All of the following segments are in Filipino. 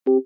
Good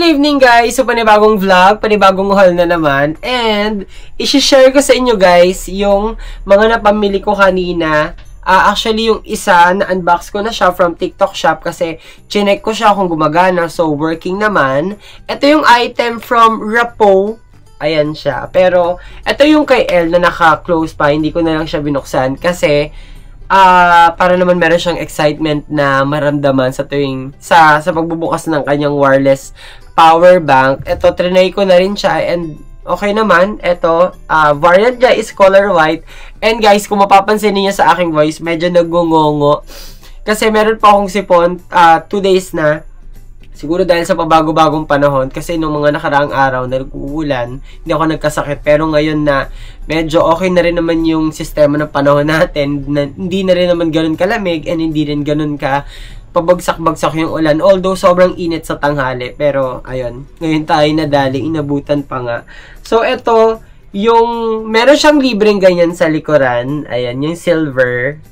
evening guys! So panibagong vlog, panibagong haul na naman. And i-share ko sa inyo guys yung mga napamili ko kanina. Actually yung isa na-unbox ko na siya from TikTok shop kasi chinek ko siya kung gumagana. So working naman. Ito yung item from Rapo. Ayan siya. Pero ito yung kay Elle na naka-close pa. Hindi ko na lang siya binuksan kasi para naman meron siyang excitement na maramdaman sa tuwing sa pagbubukas ng kanyang wireless power bank. Ito, trinay ko na rin siya and okay naman. Ito, variant niya is color white. And guys, kung mapapansin niyo sa aking voice, medyo nagungongo. Kasi meron pa akong sipon 2 days na. Siguro dahil sa pabago-bagong panahon. Kasi nung mga nakaraang araw, nag-uulan, hindi ako nagkasakit. Pero ngayon na medyo okay na rin naman yung sistema ng panahon natin. Na, hindi na rin naman ganun kalamig and hindi rin ganun ka pabagsak-bagsak yung ulan. Although sobrang init sa tanghali. Pero ayun, ngayon tayo nadali, inabutan pa nga. So ito, yung meron siyang libreng ganyan sa likuran. Ayan, yung silver.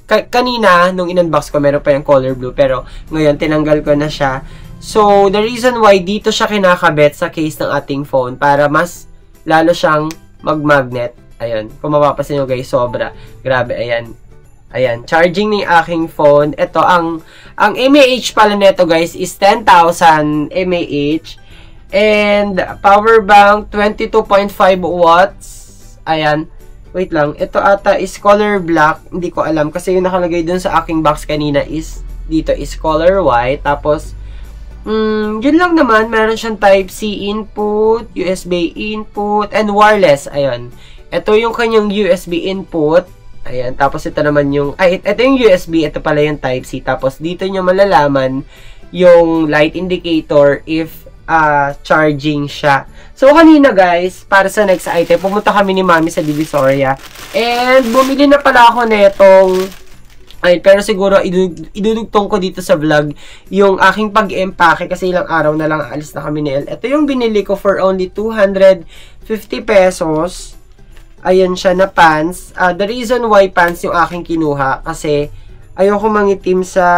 Kanina, nung in-unbox ko, meron pa yung color blue. Pero, ngayon, tinanggal ko na siya. So, the reason why dito siya kinakabit sa case ng ating phone, para mas lalo siyang mag-magnet. Ayan. Kung mapapasin nyo guys, sobra. Grabe, ayan. Ayan. Charging ni aking phone. Ito, ang mAh pala nito guys is 10,000 mAh. And, power bank, 22.5 watts. Ayan. Wait lang, ito ata is color black, hindi ko alam kasi yung nakalagay dun sa aking box kanina is, dito is color white, tapos, yun lang naman, meron siyang Type-C input, USB input, and wireless, ayun. Ito yung kanyang USB input, ayan, tapos ito naman yung, ito yung USB, ito pala yung Type-C, tapos dito nyo malalaman yung light indicator if charging siya. So, kanina guys, para sa next item, pumunta kami ni Mami sa Divisoria. And, bumili na pala ako netong, pero siguro, idudugtong ko dito sa vlog yung aking pag-empake kasi ilang araw na lang alis na kami ni Elle. Ito yung binili ko for only 250 pesos. Ayan siya na pants. The reason why pants yung aking kinuha kasi ayoko mangitim sa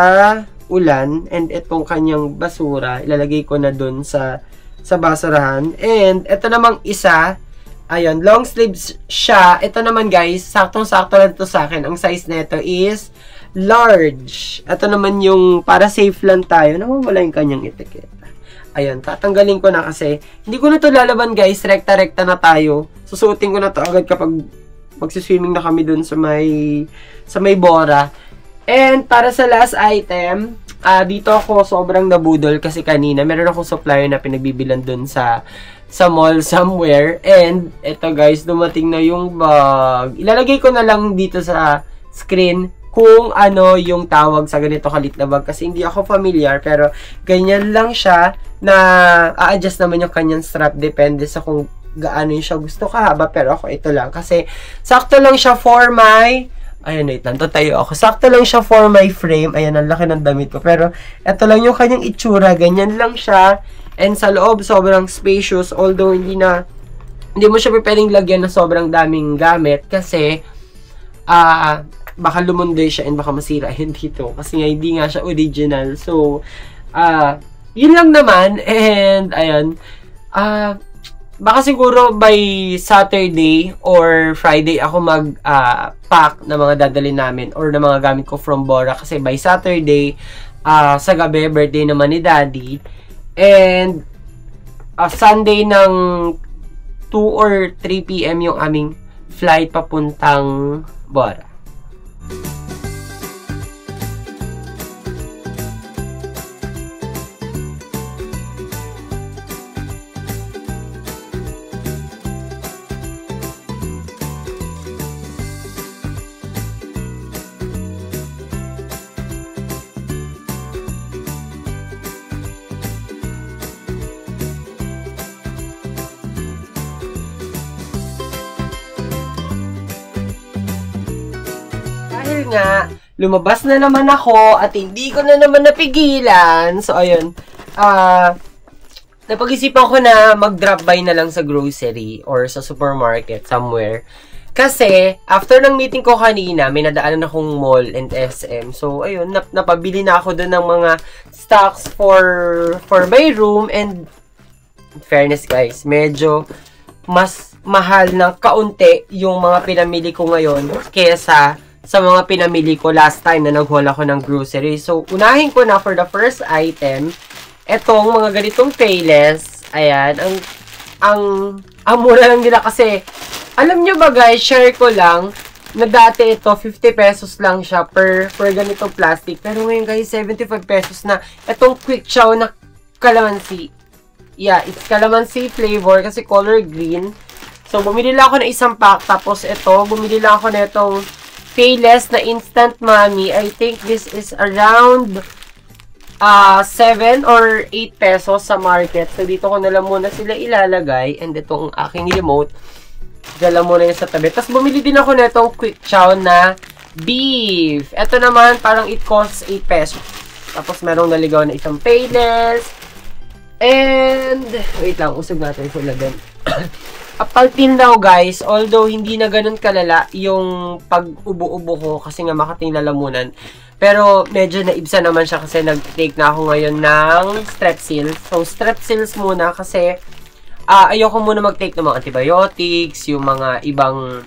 ulan, and itong kanyang basura ilalagay ko na dun sa basurahan. And ito namang isa, ayun, long sleeves siya. Ito naman guys, saktong-sakto lang ito sa akin. Ang size nito is large. Ito naman yung para safe lang tayo. Nawawala yung kanyang etiketa. Ayun, tatanggalin ko na kasi hindi ko na to lalaban guys. Rekta-rekta na tayo. Susuotin ko na to agad kapag magsiswimming na kami dun sa may Bora. And para sa last item, dito ako sobrang nabudol kasi kanina meron akong supplier na pinagbibilan dun sa mall somewhere. And ito guys, dumating na yung bag. Ilalagay ko na lang dito sa screen kung ano yung tawag sa ganito kalit na bag kasi hindi ako familiar, pero ganyan lang siya na a-adjust naman yung kanyang strap depende sa kung gaano yung siya gusto kahaba, pero ako ito lang kasi sakto lang siya for my ayan, wait lang, tayo ako. Sakto lang siya for my frame. Ayan, ang laki ng damit ko. Pero, ito lang yung kanyang itsura. Ganyan lang siya. And sa loob, sobrang spacious. Although, hindi mo siya pwedeng lagyan ng sobrang daming gamit. Kasi, baka lumunday siya and baka masira yun dito. Kasi nga, hindi nga siya original. So, yun lang naman. And, ayan. Baka siguro by Saturday or Friday ako mag-pack na mga dadalhin namin or na mga gamit ko from Bora. Kasi by Saturday, sa gabi, birthday naman ni Daddy. And Sunday ng 2 or 3 PM yung aming flight papuntang Bora. Nga, lumabas na naman ako at hindi ko na naman napigilan. So, ayun. napag-isipan ko na mag-drop by na lang sa grocery or sa supermarket somewhere. Kasi, after ng meeting ko kanina, may nadaanan akong mall and SM. So, ayun, napabili na ako doon ng mga stocks for my room. And, in fairness guys, medyo mas mahal ng kaunti yung mga pinamili ko ngayon kesa sa mga pinamili ko last time na nag-haul ako ng grocery. So, unahin ko na for the first item, etong mga ganitong Payless. Ayan, ang mura lang nila kasi, alam nyo ba guys, share ko lang, na dati ito, 50 pesos lang siya per ganitong plastic. Pero ngayon guys, 75 pesos na. Itong Quick Chow na calamansi. Yeah, it's calamansi flavor kasi color green. So, bumili lang ako ng isang pack. Tapos ito, bumili lang ako na itong Payless na Instant Mommy. I think this is around 7 or 8 pesos sa market. So, dito ko na lang muna sila ilalagay. And itong aking remote, dala muna yun sa tabi. Tapos, bumili din ako na itong Quick Chow na beef. Ito naman, parang it costs 8 pesos. Tapos, merong naligaw na isang Payless. And, wait lang, usog natin yung lagyan. Up till now, guys, although hindi na ganun kalala yung pag-ubo-ubo ko kasi nga Makating lalamunan. Pero, medyo naibsa naman siya kasi nag-take na ako ngayon ng Strepsils. So, Strepsils muna kasi ayoko muna mag-take ng mga antibiotics, yung mga ibang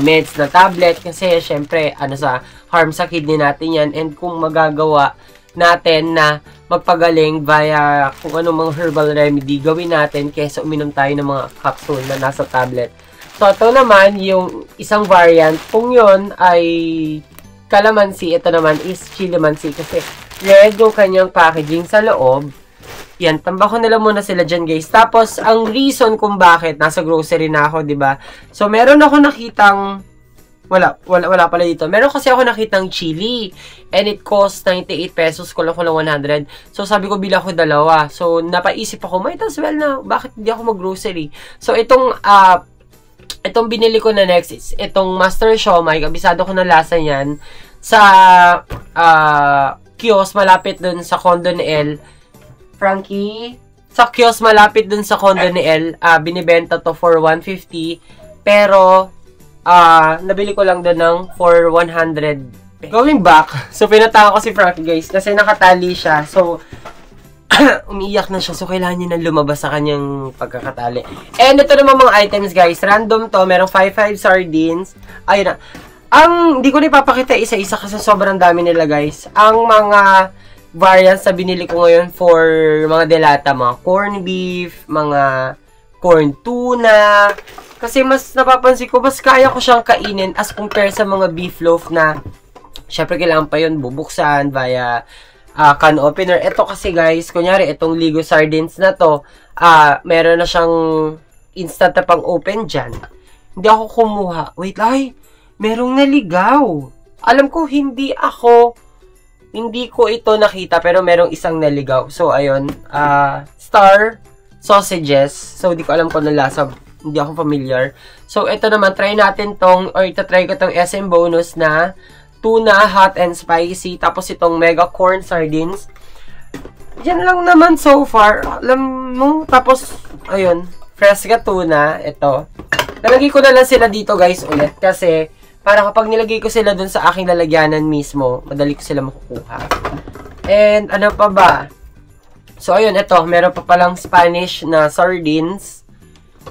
meds na tablet kasi syempre sa harm sa kidney natin yan, and kung magagawa natin na magpagaling via kung anong mga herbal remedy gawin natin kaysa uminom tayo ng mga capsule na nasa tablet. So ito naman yung isang variant, kung yun ay calamansi, ito naman is chilimansi kasi red yung kanyang packaging sa loob. Yan, tambak ko nila muna sila dyan, guys. Tapos, ang reason kung bakit nasa grocery na ako, 'di ba? So, meron ako nakitang wala pala dito. Meron kasi ako nakitang chili and it costs 98 pesos, kulang ko lang 100. So, sabi ko bila ko dalawa. So, napaisip ako, might as well na bakit hindi ako mag-grocery. So, itong binili ko na next is itong Master Siomai. Kabisado ko na lasa niyan sa kiosk malapit dun sa condo ni El. Frankie, sa kiosk malapit dun sa condo ni El, binibenta to for 150, pero nabili ko lang dun ng for 100. Going back, so pinataka ko si Frankie, guys, kasi nakatali siya. So, umiiyak na siya, so kailangan niya na lumabas sa kanyang pagkakatali. And ito naman mga items, guys, random to, merong 5 sardines. Ayun na. Hindi ko na ipapakita isa-isa kasi sobrang dami nila, guys. Ang mga variants na binili ko ngayon for mga delata, mga corn beef, mga corn tuna. Kasi mas napapansin ko, mas kaya ko siyang kainin as compare sa mga beef loaf na syempre kailangan pa yun bubuksan via can opener. Ito kasi guys, kunyari itong Ligo sardines na to, meron na siyang instant na pang open dyan. Hindi ako kumuha. Wait, merong naligaw. Alam ko hindi ko ito nakita, pero merong isang naligaw. So, ayun. Star sausages. So, di ko alam kung ano lasa. Hindi ako familiar. So, ito naman. Try natin itatry ko tong SM bonus na tuna, hot and spicy. Tapos, itong mega corn sardines. Yan lang naman so far. Alam mo. Tapos, ayun. Fresca tuna. Ito. Nalagay ko na lang sila dito, guys, ulit. Kasi, para kapag nilagay ko sila dun sa aking lalagyanan mismo, madali ko sila makukuha. And, ano pa ba? So, ayun, ito. Meron pa palang Spanish na sardines.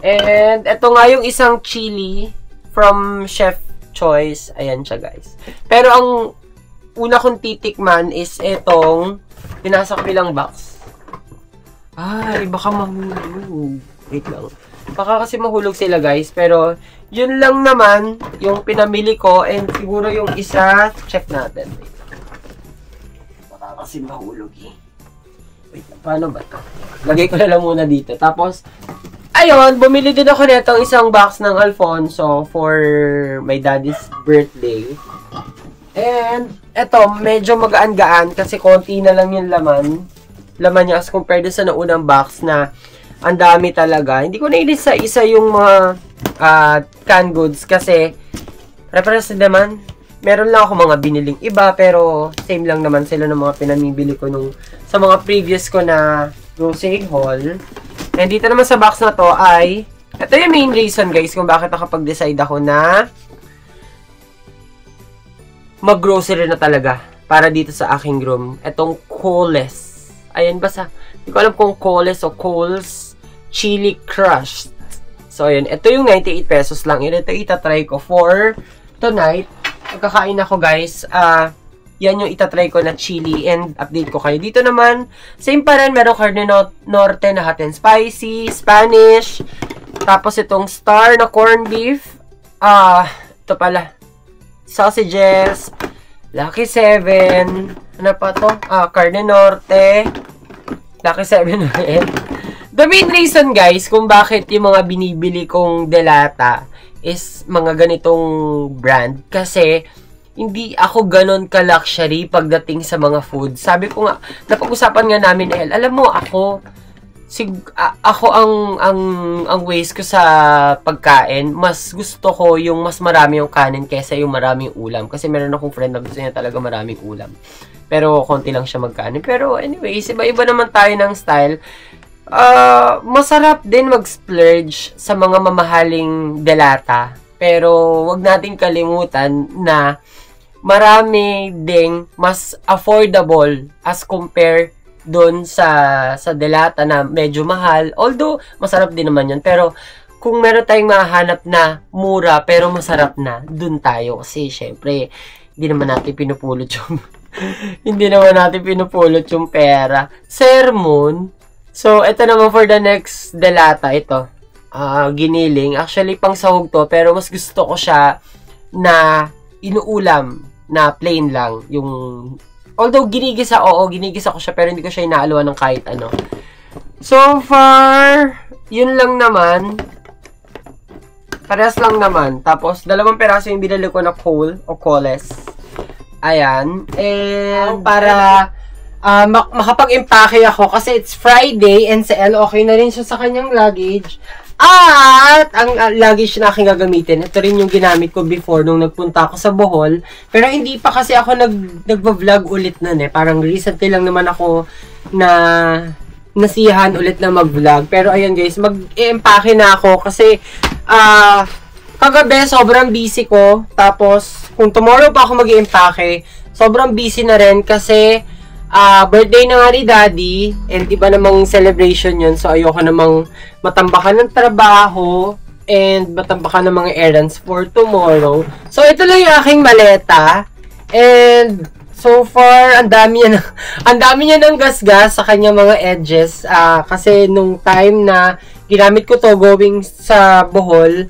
And, ito nga yung isang chili from Chef Choice. Ayan siya, guys. Pero, ang una kong titikman is itong pinasa ko bilang box. Ay, baka mahulog. Wait lang. Baka kasi mahulog sila, guys. Pero, yun lang naman yung pinamili ko. And siguro yung isa, check natin. Baka kasi mahulog eh. Wait, paano ba ito? Lagay ko na lang muna dito. Tapos, ayun, bumili din ako netong isang box ng Alfonso for my daddy's birthday. And, eto, medyo magaan-gaan kasi konti na lang yung laman. Laman niya as compared sa naunang box na ang dami talaga. Hindi ko nailis sa isa yung mga canned goods kasi reference naman. Meron lang ako mga biniling iba pero same lang naman sila ng mga pinamibili ko sa mga previous ko na grocery haul. And dito naman sa box na to ay, ito yung main reason guys kung bakit nakapag-decide ako na mag-grocery na talaga para dito sa aking room. Itong Coles. Ayan, basta, hindi ko alam kung Coles o Coles Chili Crushed. So, ayan. Ito yung 98 pesos lang. Ito itatry ko for tonight. Pagkakain ako guys, yan yung itatry ko na chili and update ko kayo. Dito naman, same pa rin. Meron carne norte na hot and spicy, Spanish. Tapos itong star na corned beef. Ito pala. Sausages. Lucky 7. Ano pa to? Carne norte. Lucky 7 ulit. The main reason guys kung bakit yung mga binibili kong delata is mga ganitong brand. Kasi hindi ako ganon ka-luxury pagdating sa mga food. Sabi ko nga, napag-usapan nga namin, alam mo, ako ang ways ko sa pagkain, mas gusto ko yung mas marami yung kanin kesa yung maraming ulam. Kasi meron akong friend na gusto niya talaga maraming ulam. Pero konti lang siya magkanin. Pero anyways, iba-iba naman tayo ng style. Masarap din mag-splurge sa mga mamahaling delata. Pero wag natin kalimutan na marami ding mas affordable as compare doon sa delata na medyo mahal. Although, masarap din naman yun. Pero, kung meron tayong mahanap na mura pero masarap na, doon tayo. Kasi, syempre, hindi naman natin pinupulot yung hindi naman natin pinupulot yung pera. Sermon. So, ito naman for the next delata. Ito. Giniling. Actually, pang sahog to. Pero, mas gusto ko siya na inuulam na plain lang. Yung, although ginigisa, ginigisa ko siya pero hindi ko siya inaaluan ng kahit ano. So far, yun lang naman. Parehas lang naman. Tapos, 2 peraso yung binili ko na Cole o Coles. Ayan. And para makapag-impake ako kasi it's Friday and sa L okay na rin siya sa kanyang luggage. At ang luggage na aking gagamitin, ito rin yung ginamit ko before nung nagpunta ako sa Bohol. Pero hindi pa kasi ako nagva-vlog ulit nun eh. Parang recently lang naman ako nasihan ulit na mag-vlog. Pero ayun guys, mag-i-empake na ako kasi kagabi sobrang busy ko. Tapos kung tomorrow pa ako mag-i-empake, sobrang busy na rin kasi birthday na nga ni Daddy and iba namang celebration yun. So, ayoko namang matambakan ng trabaho and matambakan ng mga errands for tomorrow. So, ito lang yung aking maleta. And, so far, ang dami niya ng gasgas sa kanyang mga edges. Kasi nung time na ginamit ko to going sa Bohol,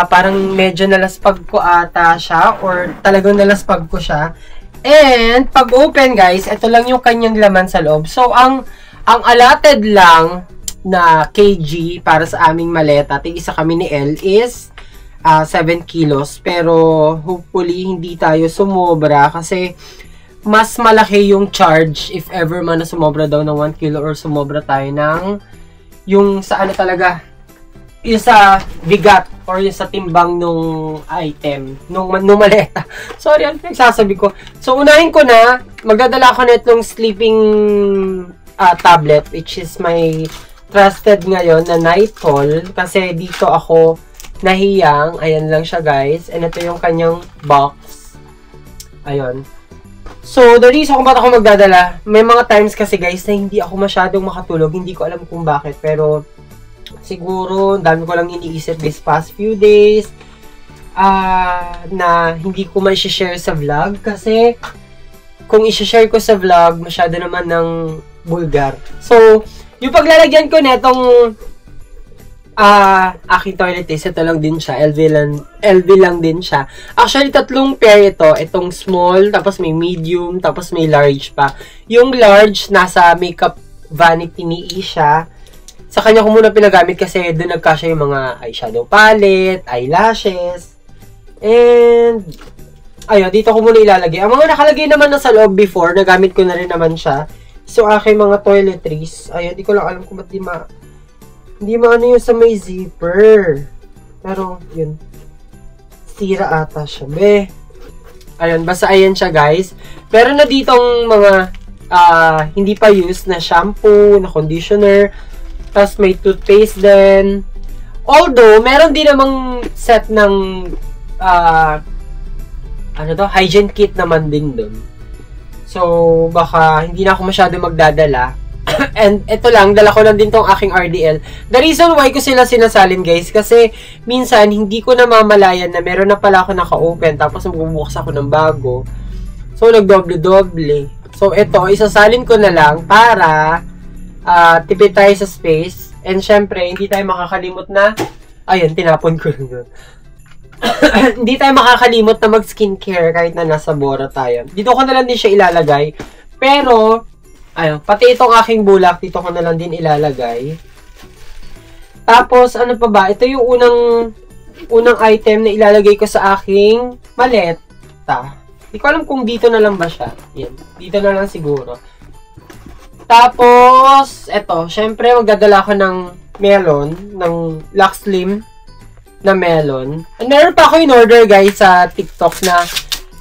parang medyo nalaspag ko ata siya or talagang nalaspag ko siya. And, pag open guys, ito lang yung kanyang laman sa loob. So, ang allotted lang na kg para sa aming maleta, tig-isa kami ni L is 7 kilos. Pero, hopefully, hindi tayo sumobra kasi mas malaki yung charge if ever man na sumobra daw ng 1 kilo or sumobra tayo ng yung sa ano talaga, yung sa bigat or yung sa timbang nung item, nung maleta. Sorry, ano nagsasabi ko? So, unahin ko na, magdadala ako na itong sleeping tablet, which is my trusted ngayon na Nightfall. Kasi dito ako nahiyang. Ayan lang siya, guys. And ito yung kanyang box. Ayun. So, the reason kung ba't ako magdadala, may mga times kasi, guys, na hindi ako masyadong makatulog. Hindi ko alam kung bakit, pero siguro, dami ko lang iniisip this past few days na hindi ko may share sa vlog kasi kung i-share ko sa vlog, masyado naman ng vulgar. So, yung paglalagyan ko netong aking toilet is, ito lang din siya. LV lang din siya. Actually, 3 pair ito. Itong small, tapos may medium, tapos may large pa. Yung large, nasa makeup vanity ni Isha. Sa kanya ko muna pinagamit kasi doon nagkasya yung mga eyeshadow palette, eyelashes, and ayun, dito ko muna ilalagay. Ang mga nakalagay naman na sa loob before, nagamit ko na rin naman siya. So, aking mga toiletries, ayun, di ko lang alam kung ba't hindi maano yung sa may zipper. Pero, yun, sira ata siya, be. Ayun, basta ayan siya, guys. Meron na ditong mga hindi pa used na shampoo, na conditioner. Tapos may toothpaste din. Although, meron din namang set ng hygiene kit naman din dun. So, baka hindi na ako masyado magdadala. And ito lang, dala ko lang din tong aking RDL. The reason why ko sila sinasalin, guys, kasi minsan hindi ko namamalayan na meron na pala ako naka-open tapos magbubukas ako ng bago. So, nagdoble-doble. So, ito, isasalin ko na lang para tipid tayo sa space. And syempre, hindi tayo makakalimot na ayun, tinapon ko lang. Hindi tayo makakalimot na mag-skincare kahit na nasa Bora tayo. Dito ko na lang din siya ilalagay. Pero, ayun, pati itong aking bulak, dito ko na lang din ilalagay. Tapos, ano pa ba? Ito yung unang item na ilalagay ko sa aking maleta. Hindi ko alam kung dito na lang ba siya. Yan. Dito na lang siguro. Tapos, eto, syempre, magdadala ko ng melon, ng Lux Slim na melon. And meron pa ako in order, guys, sa TikTok na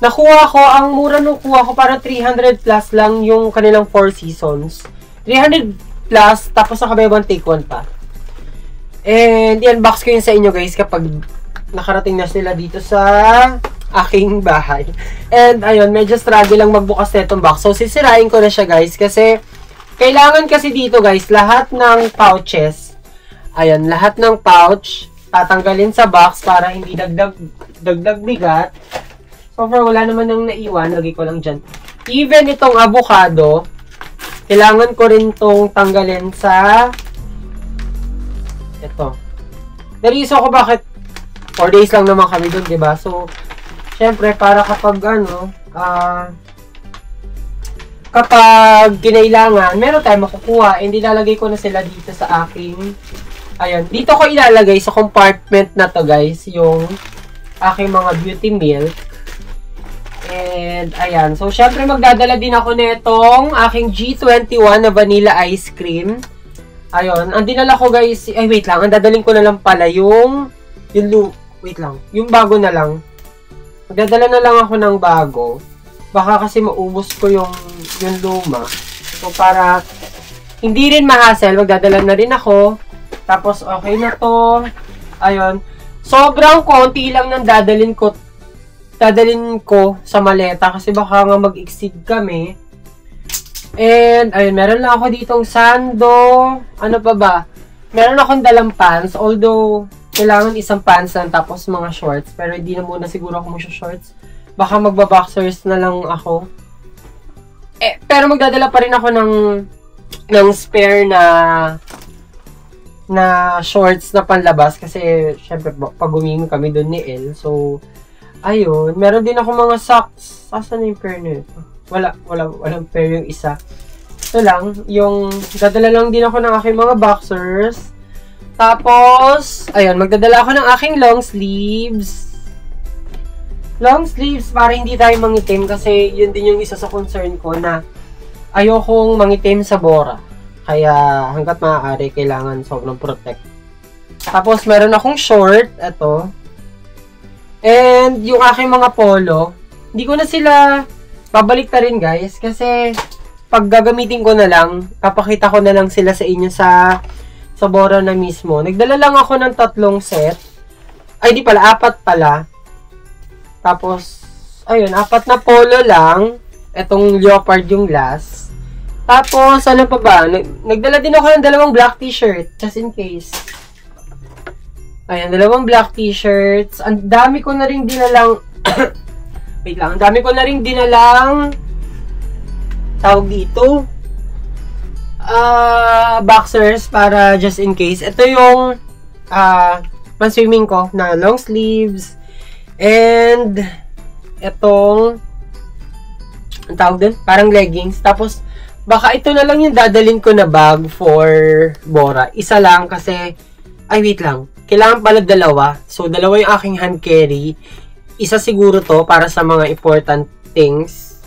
nakuha ko, ang mura nung kuha ko, parang 300 plus lang yung kanilang 4 seasons. 300 plus, tapos nakabay 1 take 1 pa. And, i-unbox ko yun sa inyo, guys, kapag nakarating na sila dito sa aking bahay. And, ayun, medyo struggle lang magbukas na itong box. So, sisirain ko na siya, guys, kasi kailangan kasi dito, guys, lahat ng pouches, ayan, lahat ng pouch, tatanggalin sa box para hindi dagdag bigat. So far, wala naman nang naiwan. Lagay ko lang dyan. Even itong avocado, kailangan ko rin itong tanggalin sa ito. The reason ko bakit 4 days lang naman kami doon, diba? So, syempre, para kapag kapag kinailangan, meron tayong makukuha. And ilalagay ko na sila dito sa aking, ayun, dito ko ilalagay sa compartment na to, guys, yung aking mga beauty milk. And, ayan. So, syempre, magdadala din ako nitong aking G21 na vanilla ice cream. Ayun. Ang dinala ko, guys, ay, wait lang. Ang dadaling ko na lang pala yung wait lang. Yung bago na lang. Magdadala na lang ako ng bago. Baka kasi maubos ko yung luma. So, para hindi rin ma-hassle, magdadala na rin ako. Tapos, okay na to. Ayun. Sobrang konti lang ng dadalin ko sa maleta kasi baka nga mag-exceed kami. And, ayun, meron lang ako ditong sando. Ano pa ba? Meron akong dalang pants. Although, kailangan isang pants lang tapos mga shorts. Pero hindi na muna siguro ako mag-shorts. Baka magba-boxers na lang ako. Pero magdadala pa rin ako ng spare na shorts na panlabas. Kasi, syempre, pag umingo kami doon ni El. So, ayun. Meron din ako mga socks. Asan na yung pair na ito? Walang pair yung isa. Ito lang. Yung, dadala lang din ako ng aking mga boxers. Tapos, ayun, magdadala ako ng aking long sleeves. Long sleeves para hindi tayo mangitim kasi yun din yung isa sa concern ko na ayokong mangitim sa Bora. Kaya hanggat maaari, kailangan sobrang protect. Tapos, meron akong short. Ito. And, yung aking mga polo, hindi ko na sila babalik na rin, guys. Kasi, pag gagamitin ko na lang, papakita ko na lang sila sa inyo sa Bora na mismo. Nagdala lang ako ng 3 set. Ay, di pala, 4 pala. Tapos, ayun, 4 na polo lang. Etong leopard yung last. Tapos, ano pa ba? Nagdala din ako ng 2 black t-shirt. Just in case. Ayan, 2 black t-shirts. Ang dami ko na rin dinalang wait lang, ang dami ko na rin dinalang tawag dito boxers para just in case. Ito yung pan-swimming ko na long sleeves. And etong ang tawag din, parang leggings. Tapos baka ito na lang yung dadalhin ko na bag for Bora. Isa lang kasi ay wait lang. Kailangan pala 2. So, 2 yung aking hand carry. Isa siguro to para sa mga important things.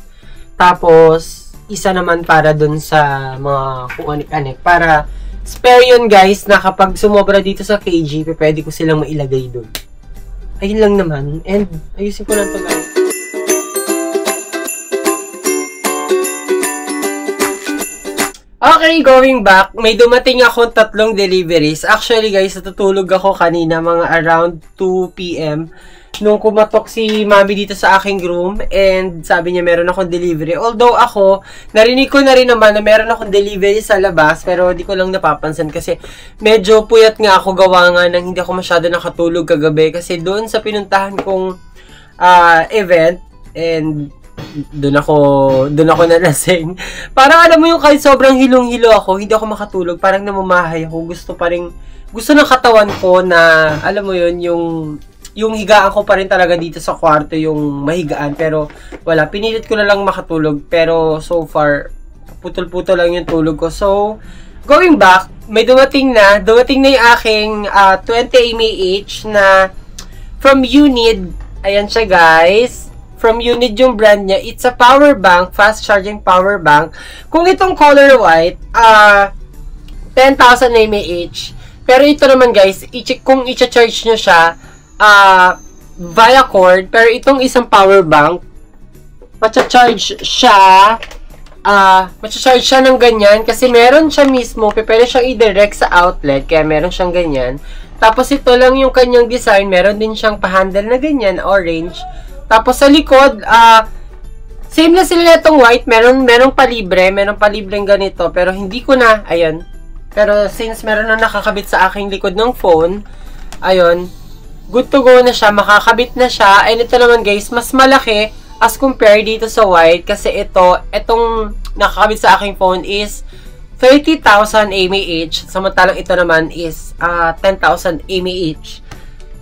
Tapos, isa naman para dun sa mga kung anik-anik. Para spare yun, guys, na kapag sumobra dito sa KG, pwede ko silang mailagay dun. Ayun lang naman. And, ayusin ko lang to, guys. Okay, going back, may dumating akong 3 deliveries. Actually guys, natutulog ako kanina mga around 2 p.m. Nung kumatok si mami dito sa aking room and sabi niya meron akong delivery. Although ako, narinig ko na rin naman na meron akong delivery sa labas pero di ko lang napapansin kasi medyo puyat nga ako gawa nga nang hindi ako masyado nakatulog kagabi kasi doon sa pinuntahan kong event and doon ako nalasing. Parang alam mo yung kahit sobrang hilong-hilo ako, hindi ako makatulog, parang namamahay ako. Gusto ng katawan ko na alam mo yun, yung higaan ko pa rin talaga dito sa kwarto, yung mahigaan. Pero wala, pinilit ko na lang makatulog. Pero so far, putol-putol lang yung tulog ko. So, going back, may dumating na yung aking 20 mAh na from Unid. Ayan siya guys. From Unid yung brand niya. It's a power bank, fast charging power bank. Kung itong color white, 10,000 mAh. Pero ito naman guys, kung i-charge nyo siya, via cord, pero itong isang power bank, matcha-charge siya ng ganyan, kasi meron siya mismo, pwede siyang i-direct sa outlet, kaya meron siyang ganyan. Tapos ito lang yung kanyang design, meron din siyang pa-handle na ganyan, orange. Tapos sa likod, same na sila itong white, merong palibreng ganito, pero hindi ko na, ayun. Pero since meron na nakakabit sa aking likod ng phone, ayun, good to go na siya, makakabit na siya. And ito naman guys, mas malaki as compared dito sa white kasi itong nakakabit sa aking phone is 30,000 mAh, samantalang ito naman is 10,000 mAh.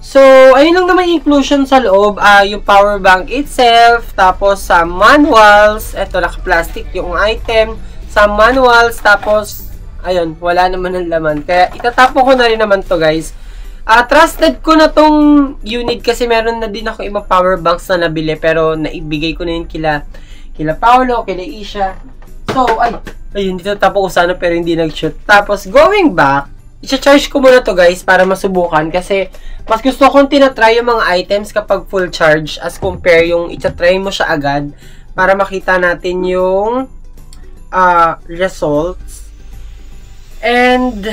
So, ayun lang naman inclusion sa loob, yung power bank itself, tapos sa manuals, ito naka-plastic yung item, sa manuals, tapos ayun, wala naman ng laman. Kaya itatapon ko na rin naman to guys. Trusted ko na tong Unid kasi meron na din ako ibang power banks na nabili pero naibigay ko na yun kila Paolo, kila Isha. So, ayun, dito tapo ko sana pero hindi nag-shoot. Tapos, going back, i-charge ko muna to guys para masubukan kasi mas gusto kong tinatry yung mga items kapag full charge as compare yung i-try mo siya agad para makita natin yung results. And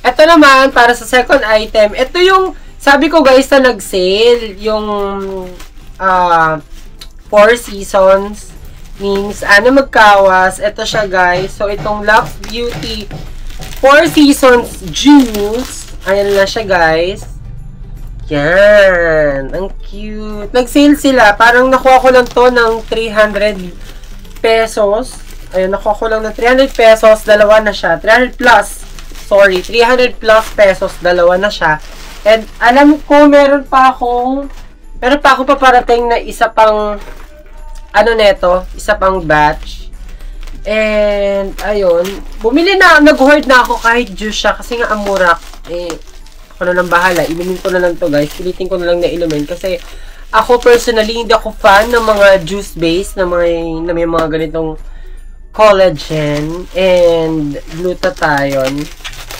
ito naman, para sa second item, ito yung, sabi ko guys na nag-sale, yung 4 seasons, means, magkawas, ito siya guys. So, itong Lux Beauty 4 seasons juice, ayan na siya guys. Yan, ang cute. Nag-sale sila, parang nakuha ko lang to ng 300 pesos. Ayun, nakuha ko lang ng 300 pesos, dalawa na siya, 300 plus pesos, dalawa na siya. And alam ko meron pa ako paparating na isa pang isa pang batch. And ayun, nag-hoard na ako kahit juice siya kasi nga amurak. Ako na lang bahala, inumin ko na lang to guys. Pilitin ko na lang na inumin kasi ako personally hindi ako fan ng mga juice based na may mga ganitong collagen and glutathione.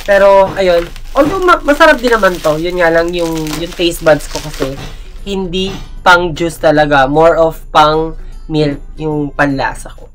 Pero, ayun. Although, masarap din naman to. Yun nga lang yung taste buds ko kasi hindi pang juice talaga. More of pang milk yung panlasa ko.